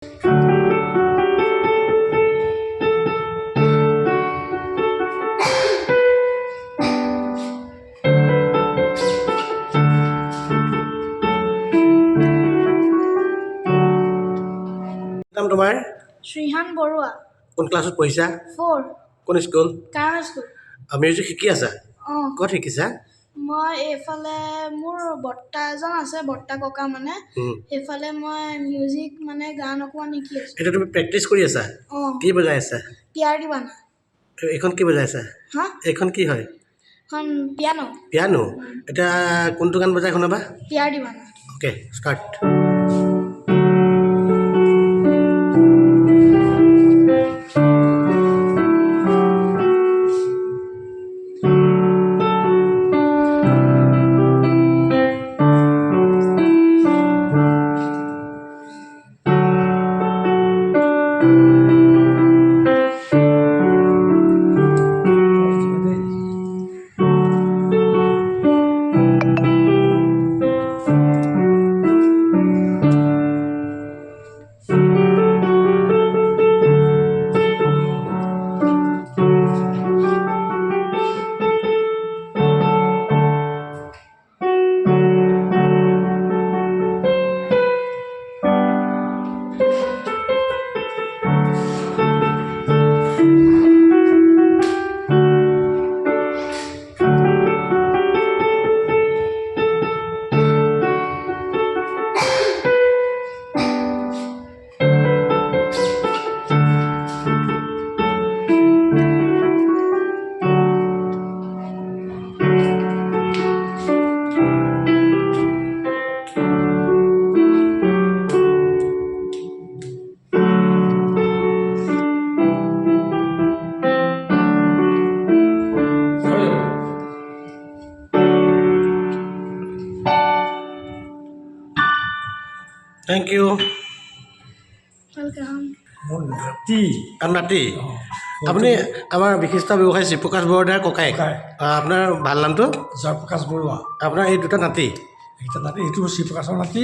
নাম তোমাৰ? শ্ৰীহান বৰুৱা। কোন ক্লাছত পঢ়িছা? 4 কোন স্কুল? কাৰানা স্কুল। মিউজিক শিকি আছা? ক'ত শিকিছা? মই এইফালে মোৰ বৰ্তা এজন আছে, বৰ্তা ককা মানে সেইফালে মই মিউজিক মানে গান অকণমান শিকি আছোঁ। এতিয়া তুমি প্ৰেক্টিচ কৰি আছা? কি বজাই আছা? পিয়াৰ দিবানা। এইখন কি বজাই আছা? হা? এইখন কি হয়? এখন পিয়ানো। পিয়ানো? এতিয়া কোনটো গান বজাই শুনাবা? পিয়াৰ দিবানা। Okay, start. Thank you. Welcome. নাতি আপুনি আমাৰ বিশিষ্ট ব্যৱসায়ী শ্ৰীপ্ৰকাশ বৰদৈয়াৰ ককায়েক। আপোনাৰ ভাল নামটো? জয়প্ৰকাশ বৰুৱা। আপোনাৰ এই দুটা নাতি? এইটো নাতি, এইটো শ্ৰীপ্ৰকাশৰ নাতি,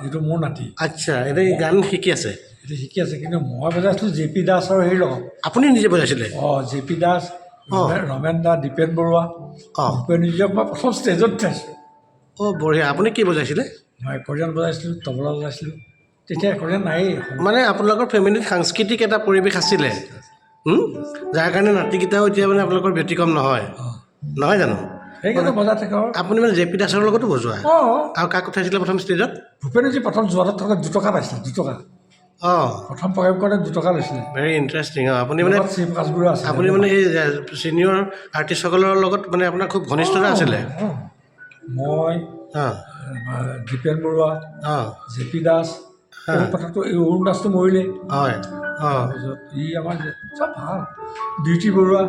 এইটো মোৰ নাতি। আচ্ছা, এতিয়া গান শিকি আছে? এইটো শিকি আছে, কিন্তু মই বজাইছিলোঁ জে পি দাস আৰু হেৰি লগত। আপুনি নিজে বজাইছিলে? জে পি দাস, ৰমেন দা, দীপেন বৰুৱা। দীপেন নিজক মই প্ৰথম ষ্টেজত উঠাইছোঁ। বঢ়িয়া। আপুনি কি বজাইছিলে? মই একৰ্ডিয়ন বজাইছিলোঁ, তবলা বজাইছিলোঁ। তেতিয়া একৰ্ডিয়ন নায়েই। মানে আপোনালোকৰ ফেমিলিত সাংস্কৃতিক এটা পৰিৱেশ আছিলে, যাৰ কাৰণে নাতিকেইটাও এতিয়া মানে আপোনালোকৰ ব্যতিক্ৰম নহয়, নহয় জানো? সেইকাৰণে বজাই থাকে আৰু। আপুনি মানে জে পি দাসৰ লগতো বজোৱা? আৰু কাক উঠাইছিলে প্ৰথম ষ্টেজত? ভূপেনজী প্ৰথম যোৱাটোত থকা 2 টকা পাইছিলে, 2 টকা। প্ৰথম প্ৰগ্ৰেম কৰোঁতে 2 টকা লৈছিলে। Very interesting. আপুনি মানে শ্ৰীপ্ৰকাশ বৰুৱা আছে, আপুনি মানে এই ছিনিয়ৰ আৰ্টিষ্টসকলৰ লগত মানে আপোনাৰ খুব ঘনিষ্ঠতা আছিলে? মই, দীপেন বৰুৱা, জে পি দাস, কথাটো এই অৰুণ দাসটো মৰিলে। তাৰপিছত ই আমাৰ চব ভাল, বিউটি বৰুৱা।